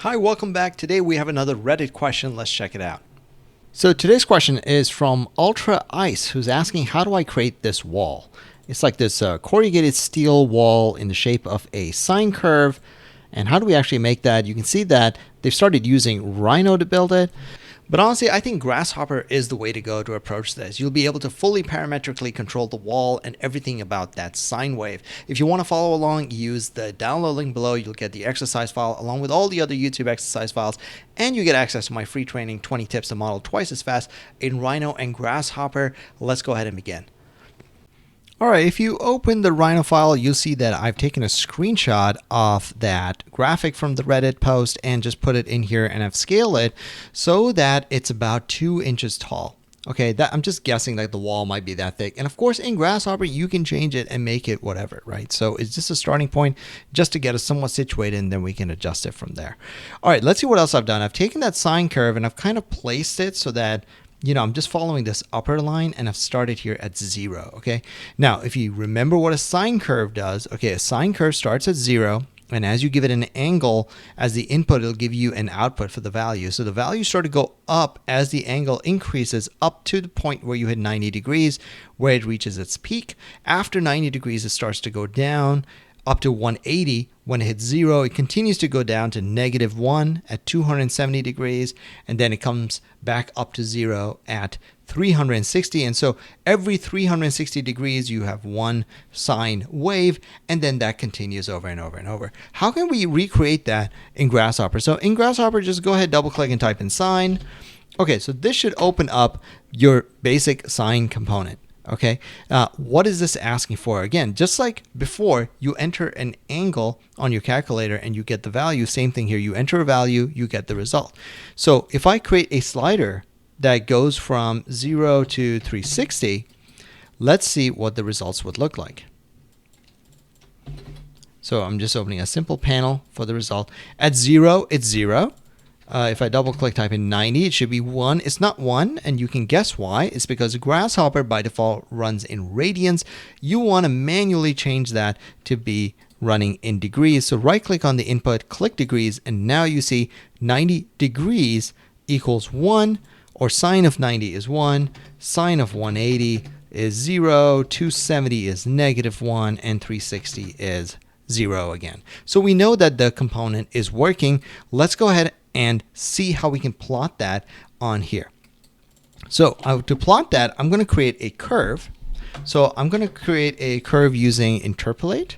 Hi, welcome back. Today we have another Reddit question. Let's check it out. So today's question is from Ultra Ice, who's asking, how do I create this wall? It's like this corrugated steel wall in the shape of a sine curve. And how do we actually make that? You can see that they've started using Rhino to build it. But honestly, I think Grasshopper is the way to go to approach this. You'll be able to fully parametrically control the wall and everything about that sine wave. If you want to follow along, use the download link below. You'll get the exercise file along with all the other YouTube exercise files, and you get access to my free training, 20 tips to model twice as fast in Rhino and Grasshopper. Let's go ahead and begin. All right, if you open the Rhino file, you'll see that I've taken a screenshot of that graphic from the Reddit post and just put it in here, and I've scaled it so that it's about 2 inches tall. Okay, I'm just guessing that the wall might be that thick. And of course, in Grasshopper, you can change it and make it whatever, right? So it's just a starting point just to get us somewhat situated, and then we can adjust it from there. All right, let's see what else I've done. I've taken that sine curve and I've kind of placed it so that I'm just following this upper line, and I've started here at 0, okay? Now, if you remember what a sine curve does, okay, a sine curve starts at 0, and as you give it an angle as the input, it'll give you an output for the value. So the values start to go up as the angle increases up to the point where you hit 90 degrees, where it reaches its peak. After 90 degrees, it starts to go down up to 180. When it hits 0, it continues to go down to -1 at 270 degrees, and then it comes back up to 0 at 360. And so every 360 degrees, you have one sine wave, and then that continues over and over and over. How can we recreate that in Grasshopper? So in Grasshopper, just go ahead, double click and type in sine. Okay, so this should open up your basic sine component. Okay, what is this asking for? Again, just like before, you enter an angle on your calculator and you get the value. Same thing here. You enter a value, you get the result. So if I create a slider that goes from 0 to 360, let's see what the results would look like. So I'm just opening a simple panel for the result. At 0, it's 0. If I double click, type in 90, it should be 1. It's not 1, and you can guess why. It's because Grasshopper by default runs in radians. You want to manually change that to be running in degrees. So right click on the input, click degrees, and now you see 90 degrees equals 1, or sine of 90 is 1, sine of 180 is 0, 270 is -1, and 360 is 0 again. So we know that the component is working. Let's go ahead and see how we can plot that on here. So to plot that, I'm going to create a curve. So I'm going to create a curve using interpolate.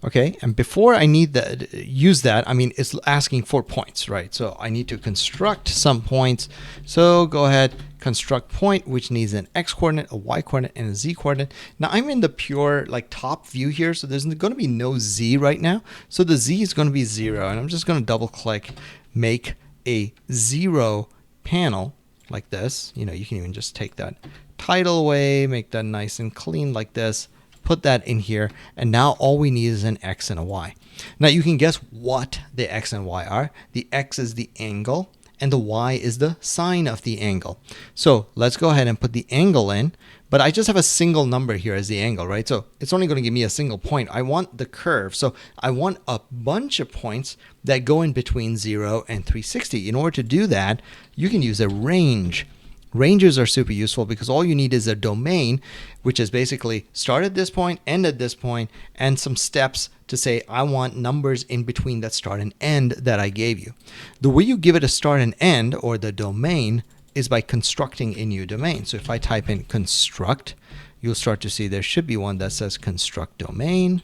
Okay, and before I need to use that, I mean, it's asking for points, right? So I need to construct some points. So go ahead, construct point, which needs an x coordinate, a y coordinate, and a z coordinate. Now I'm in the pure top view here, so there's going to be no z right now. So the z is going to be 0, and I'm just going to double click, make a 0 panel like this. You can even just take that title away, make that nice and clean like this. Put that in here, and now all we need is an x and a y. Now you can guess what the x and y are. The x is the angle, and the y is the sine of the angle. So let's go ahead and put the angle in, but I just have a single number here as the angle, right? So it's only going to give me a single point. I want the curve, so I want a bunch of points that go in between 0 and 360. In order to do that, you can use a range. Ranges are super useful because all you need is a domain, which is basically start at this point, end at this point, and some steps to say, I want numbers in between that start and end that I gave you. The way you give it a start and end, or the domain, is by constructing a new domain. So if I type in construct, you'll start to see there should be one that says construct domain.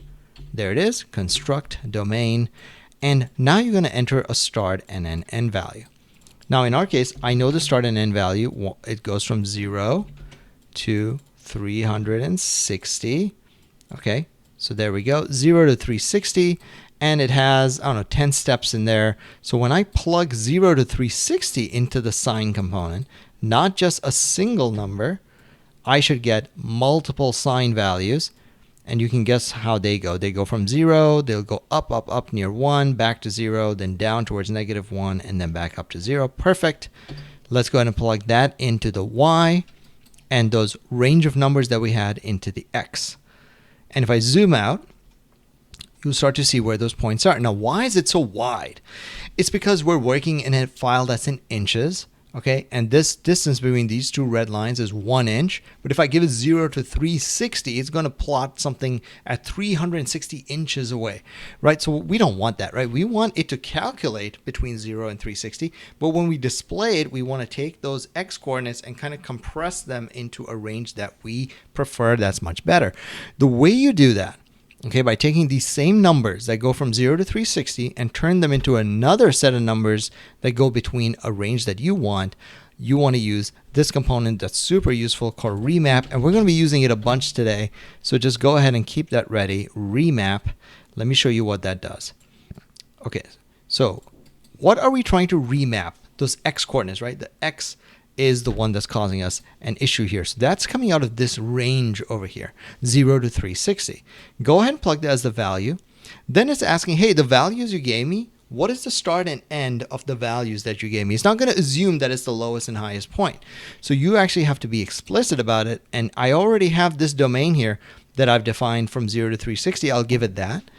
There it is, construct domain. And now you're going to enter a start and an end value. Now in our case, I know the start and end value. It goes from 0 to 360. Okay, so there we go, 0 to 360, and it has, 10 steps in there. So when I plug 0 to 360 into the sine component, not just a single number, I should get multiple sine values. And you can guess how they go. They go from 0, they'll go up near 1, back to 0, then down towards -1, and then back up to 0. Perfect. Let's go ahead and plug that into the y, and those range of numbers that we had into the x. And if I zoom out, you'll start to see where those points are. Now, why is it so wide? It's because we're working in a file that's in inches, okay? And this distance between these two red lines is 1 inch. But if I give it 0 to 360, it's going to plot something at 360 inches away, right? So we don't want that, right? We want it to calculate between 0 and 360. But when we display it, we want to take those x coordinates and kind of compress them into a range that we prefer. That's much better. The way you do that, okay, by taking these same numbers that go from 0 to 360 and turn them into another set of numbers that go between a range that you want to use this component that's super useful called ReMap, and we're going to be using it a bunch today. So just go ahead and keep that ready. ReMap. Let me show you what that does. Okay, so what are we trying to remap? Those x coordinates, right? The x is the one that's causing us an issue here. So that's coming out of this range over here, 0 to 360. Go ahead and plug that as the value. Then it's asking, hey, the values you gave me, what is the start and end of the values that you gave me? It's not going to assume that it's the lowest and highest point. So you actually have to be explicit about it. And I already have this domain here that I've defined from 0 to 360. I'll give it that.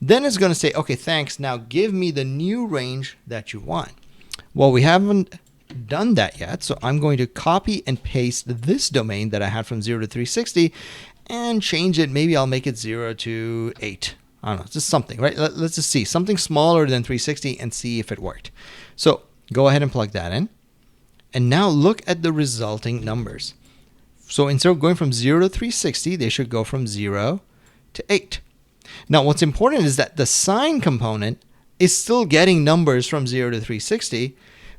Then it's going to say, okay, thanks. Now give me the new range that you want. Well, we haven't done that yet, so I'm going to copy and paste this domain that I had from 0 to 360 and change it. Maybe I'll make it 0 to 8. I don't know, just something, right? Let's just see something smaller than 360 and see if it worked. So go ahead and plug that in, and now look at the resulting numbers. So instead of going from 0 to 360, they should go from 0 to 8. Now what's important is that the sine component is still getting numbers from 0 to 360,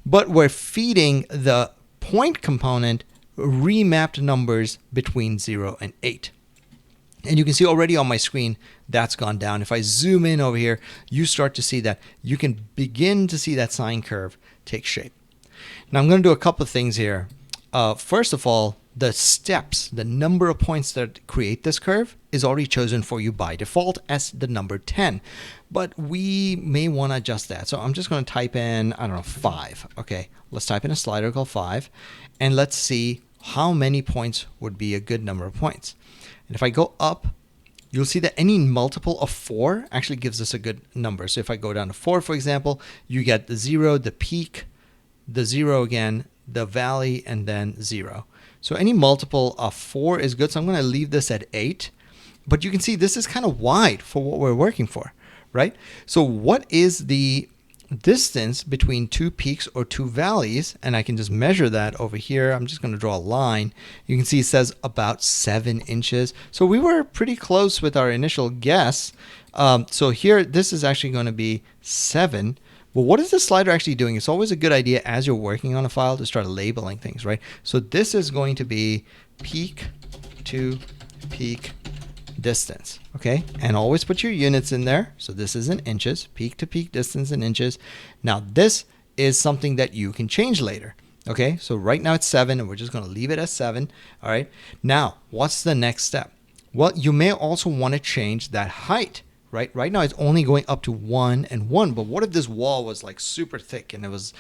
but we're feeding the point component remapped numbers between 0 and 8. And you can see already on my screen that's gone down. If I zoom in over here, you start to see that you can begin to see that sine curve take shape. Now I'm going to do a couple of things here. First of all, the steps, the number of points that create this curve is already chosen for you by default as the number 10. But we may want to adjust that. So I'm just going to type in, I don't know, 5. Okay, let's type in a slider called 5. And let's see how many points would be a good number of points. And if I go up, you'll see that any multiple of 4 actually gives us a good number. So if I go down to 4, for example, you get the 0, the peak, the 0 again, the valley, and then 0. So any multiple of 4 is good. So I'm going to leave this at 8. But you can see this is kind of wide for what we're working for, right? So what is the distance between 2 peaks or 2 valleys? And I can just measure that over here. I'm just going to draw a line. You can see it says about 7 inches. So we were pretty close with our initial guess. So here, this is actually going to be 7. Well, what is the slider actually doing? It's always a good idea as you're working on a file to start labeling things, right? So this is going to be peak to peak distance, okay? And always put your units in there. So this is in inches, peak to peak distance in inches. Now this is something that you can change later, okay? So right now it's 7, and we're just going to leave it as 7, all right? Now, what's the next step? Well, you may also want to change that height. Right now it's only going up to 1 and 1, but what if this wall was like super thick and it was,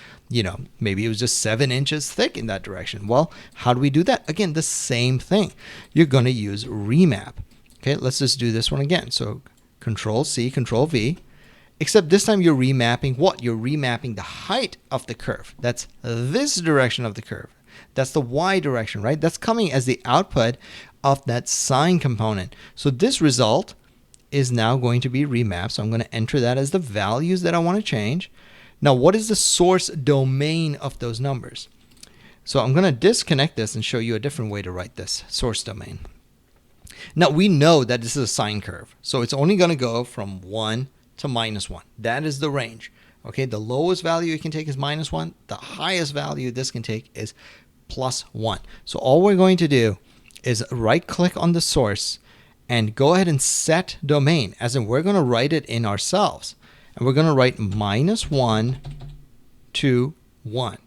maybe it was just 7 inches thick in that direction? Well, how do we do that? Again, the same thing. You're going to use ReMap. Okay, let's just do this one again. So Control C, Control V, except this time you're remapping what? You're remapping the height of the curve. That's this direction of the curve. That's the Y direction, right? That's coming as the output of that sine component. So this result is now going to be remapped. So I'm going to enter that as the values that I want to change. Now, what is the source domain of those numbers? So I'm going to disconnect this and show you a different way to write this source domain. Now, we know that this is a sine curve. So it's only going to go from 1 to -1. That is the range. Okay, the lowest value it can take is -1. The highest value this can take is +1. So all we're going to do is right click on the source and go ahead and set domain, as in we're going to write it in ourselves. And we're going to write -1 to 1.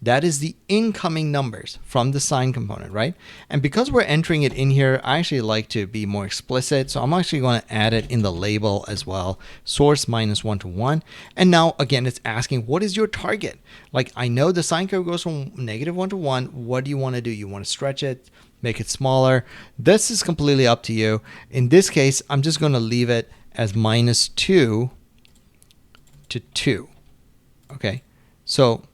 That is the incoming numbers from the sine component, right? And because we're entering it in here, I actually like to be more explicit. So I'm actually going to add it in the label as well. Source -1 to 1. And now, again, it's asking, what is your target? Like, I know the sine curve goes from -1 to 1. What do you want to do? You want to stretch it, make it smaller. This is completely up to you. In this case, I'm just going to leave it as -2 to 2. Okay, so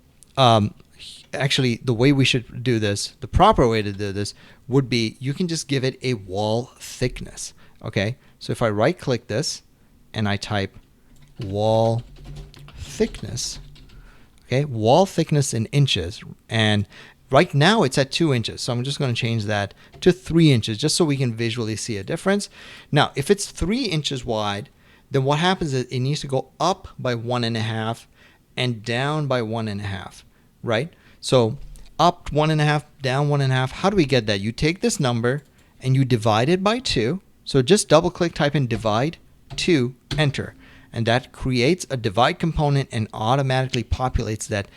actually the way we should do this, the proper way to do this would be you can just give it a wall thickness. Okay, so if I right click this and I type wall thickness, okay, wall thickness in inches, and right now it's at 2 inches, so I'm just going to change that to 3 inches just so we can visually see a difference. Now if it's 3 inches wide, then what happens is it needs to go up by 1.5 and down by 1.5, right? So up 1.5, down 1.5. How do we get that? You take this number and you divide it by 2. So just double click, type in divide 2, enter. And that creates a divide component and automatically populates that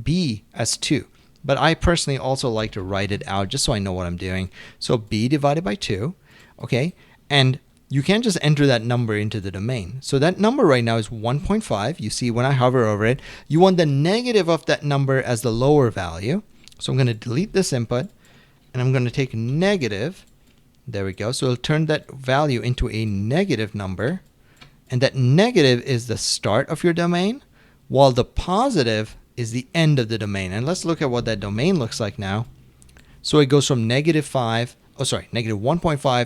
b as 2. But I personally also like to write it out just so I know what I'm doing. So b divided by 2, okay? And you can't just enter that number into the domain. So that number right now is 1.5. You see when I hover over it, you want the negative of that number as the lower value. So I'm going to delete this input and I'm going to take negative. There we go. So it'll turn that value into a negative number. And that negative is the start of your domain, while the positive is the end of the domain. And let's look at what that domain looks like now. So it goes from negative 1.5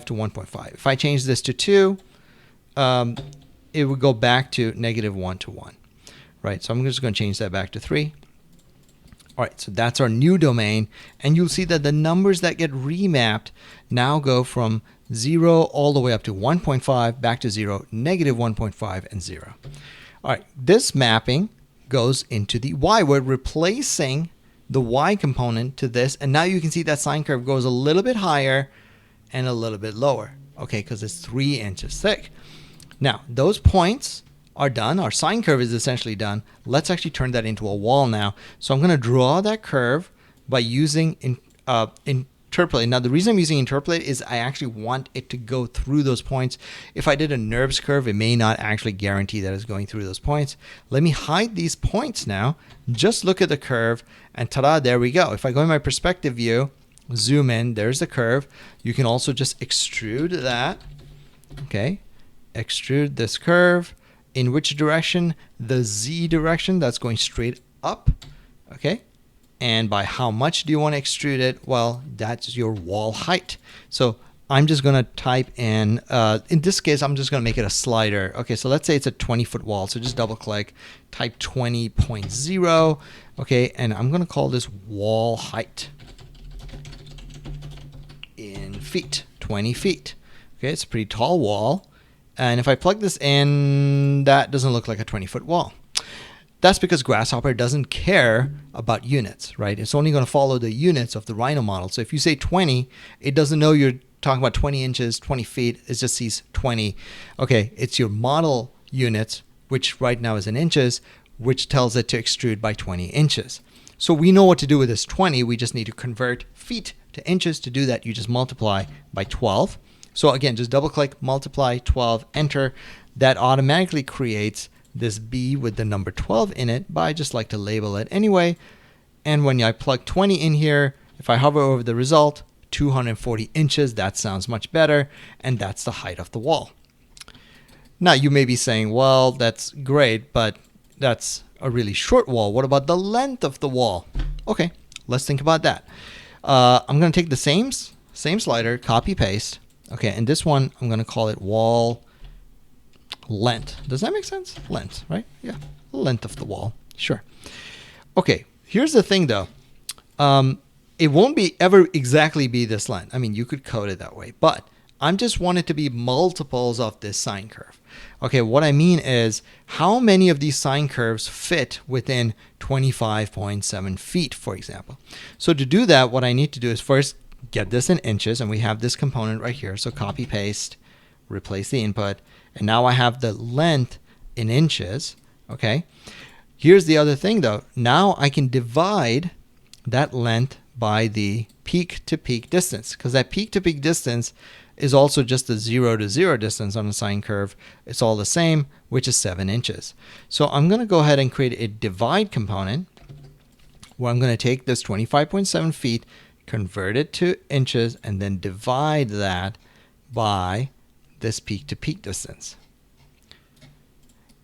to 1.5. If I change this to 2, it would go back to -1 to 1, right? So I'm just going to change that back to 3. All right, so that's our new domain, and you'll see that the numbers that get remapped now go from 0 all the way up to 1.5, back to 0, -1.5, and 0. All right, this mapping goes into the Y. We're replacing the Y component to this, and now you can see that sine curve goes a little bit higher and a little bit lower, okay, because it's 3 inches thick. Now, those points are done. Our sine curve is essentially done. Let's actually turn that into a wall now. So I'm going to draw that curve by using Interpolate. Now, the reason I'm using Interpolate is I actually want it to go through those points. If I did a NURBS curve, it may not actually guarantee that it's going through those points. Let me hide these points now. Just look at the curve, and ta-da, there we go. If I go in my perspective view, zoom in, there's the curve. You can also just extrude that. Okay, extrude this curve. In which direction? The Z direction. That's going straight up. Okay. And by how much do you want to extrude it? Well, that's your wall height. So I'm just going to type in this case, I'm just going to make it a slider. Okay, so let's say it's a 20-foot wall. So just double click, type 20.0. Okay, and I'm going to call this wall height in feet, 20 feet. Okay, it's a pretty tall wall. And if I plug this in, that doesn't look like a 20-foot wall. That's because Grasshopper doesn't care about units, right? It's only going to follow the units of the Rhino model. So if you say 20, it doesn't know you're talking about 20 inches, 20 feet. It just sees 20. Okay, it's your model units, which right now is in inches, which tells it to extrude by 20 inches. So we know what to do with this 20. We just need to convert feet to inches. To do that, you just multiply by 12. So again, just double click, multiply, 12, enter. That automatically creates this B with the number 12 in it, but I just like to label it anyway. And when I plug 20 in here, if I hover over the result, 240 inches, that sounds much better. And that's the height of the wall. Now you may be saying, well, that's great, but that's a really short wall. What about the length of the wall? Okay, let's think about that. I'm going to take the same slider, copy paste. Okay, and this one, I'm going to call it wall length. Does that make sense? Length, right? Yeah, length of the wall. Sure. Okay, here's the thing though. It won't ever exactly be this length. I mean, you could code it that way, but I just want it to be multiples of this sine curve. Okay, what I mean is how many of these sine curves fit within 25.7 feet, for example. So to do that, what I need to do is first get this in inches, and we have this component right here. So copy paste, replace the input, and now I have the length in inches. Okay, here's the other thing though. Now I can divide that length by the peak to peak distance, because that peak to peak distance is also just the 0 to 0 distance on the sine curve. It's all the same, which is 7 inches. So I'm going to go ahead and create a divide component where I'm going to take this 25.7 feet, convert it to inches, and then divide that by this peak to peak distance.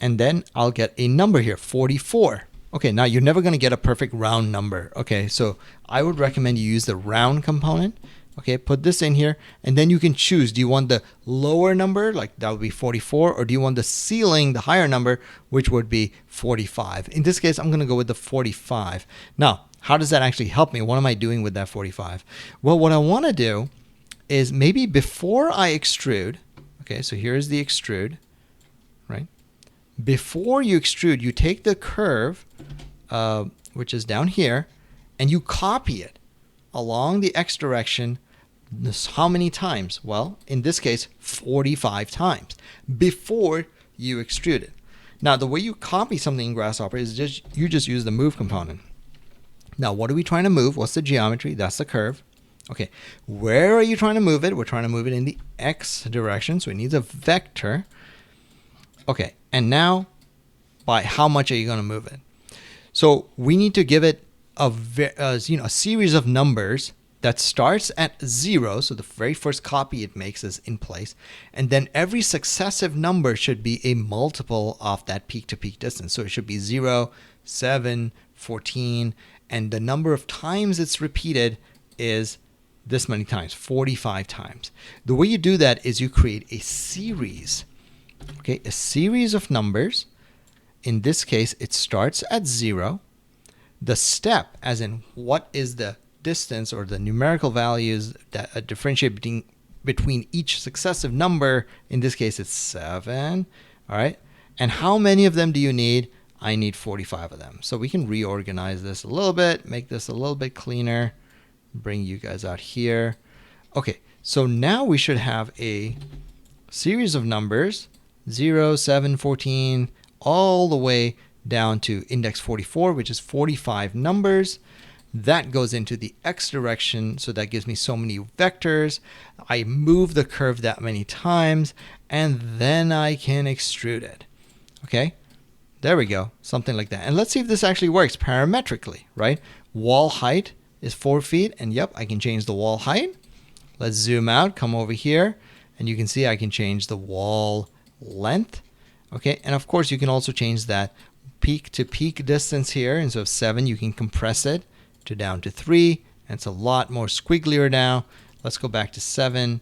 and then I'll get a number here, 44. Okay, now you're never going to get a perfect round number. Okay, so I would recommend you use the round component. Okay, put this in here, and then you can choose. Do you want the lower number, like that would be 44, or do you want the ceiling, the higher number, which would be 45? In this case, I'm going to go with the 45. Now, how does that actually help me? What am I doing with that 45? Well, what I want to do is maybe before I extrude, okay, so here's the extrude, right? Before you extrude, you take the curve, which is down here, and you copy it along the X direction. How many times? Well, in this case, 45 times before you extrude it. Now, the way you copy something in Grasshopper is you just use the move component. Now, what are we trying to move? What's the geometry? That's the curve. Okay, where are you trying to move it? We're trying to move it in the X direction, so it needs a vector. Okay, and now, by how much are you going to move it? So we need to give it a series of numbers that starts at 0. So the very first copy it makes is in place, and then every successive number should be a multiple of that peak-to-peak distance. So it should be 0, 7, 14, and the number of times it's repeated is this many times, 45 times. The way you do that is you create a series. Okay, a series of numbers. In this case, it starts at 0. The step, as in what is the distance or the numerical values that differentiate between each successive number. In this case, it's 7. All right. And how many of them do you need? I need 45 of them. So we can reorganize this a little bit, make this a little bit cleaner, bring you guys out here. Okay, so now we should have a series of numbers, 0, 7, 14, all the way down to index 44, which is 45 numbers. That goes into the X direction, so that gives me so many vectors. I move the curve that many times, and then I can extrude it. Okay, there we go, something like that. And let's see if this actually works parametrically, right? Wall height is 4 feet, and yep, I can change the wall height. Let's zoom out, come over here, and you can see I can change the wall length. Okay, and of course you can also change that peak to peak distance here. Instead of 7, you can compress it to down to 3, and it's a lot more squigglier now. Let's go back to 7,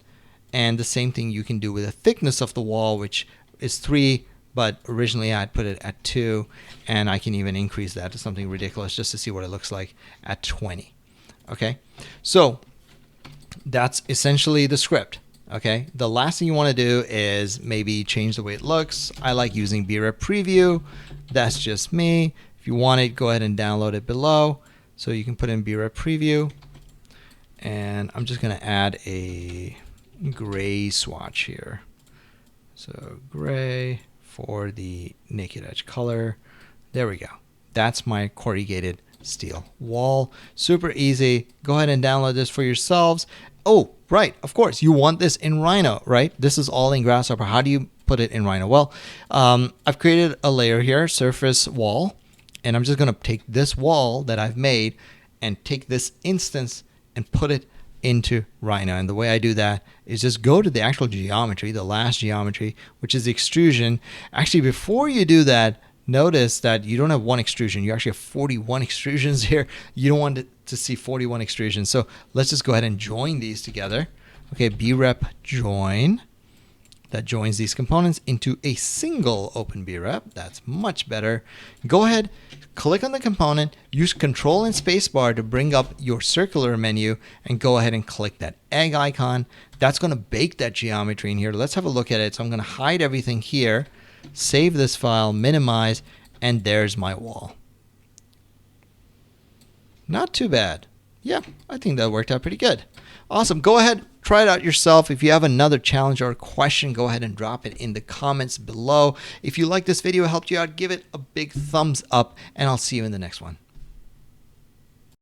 and the same thing you can do with the thickness of the wall, which is 3, but originally I had put it at 2, and I can even increase that to something ridiculous just to see what it looks like at 20. Okay, so that's essentially the script. Okay, the last thing you want to do is maybe change the way it looks. I like using BrepPreview. That's just me. If you want it, go ahead and download it below. So you can put in BrepPreview, and I'm just going to add a gray swatch here. So gray for the naked edge color. There we go. That's my corrugated steel wall. Super easy. Go ahead and download this for yourselves. Oh, right. Of course, you want this in Rhino, right? This is all in Grasshopper. How do you put it in Rhino? Well, I've created a layer here, surface wall, and I'm just going to take this wall that I've made and take this instance and put it into Rhino. And the way I do that is just go to the actual geometry, the last geometry, which is the extrusion. Actually, before you do that, notice that you don't have one extrusion. You actually have 41 extrusions here. You don't want to see 41 extrusions. So let's just go ahead and join these together. Okay, brep join. That joins these components into a single open brep. That's much better. Go ahead, click on the component, use Control and Spacebar to bring up your circular menu, and go ahead and click that egg icon. That's going to bake that geometry in here. Let's have a look at it. So I'm going to hide everything here, save this file, minimize, and there's my wall. Not too bad. Yeah, I think that worked out pretty good. Awesome. Go ahead, try it out yourself. If you have another challenge or a question, go ahead and drop it in the comments below. If you like this video, it helped you out, give it a big thumbs up, and I'll see you in the next one.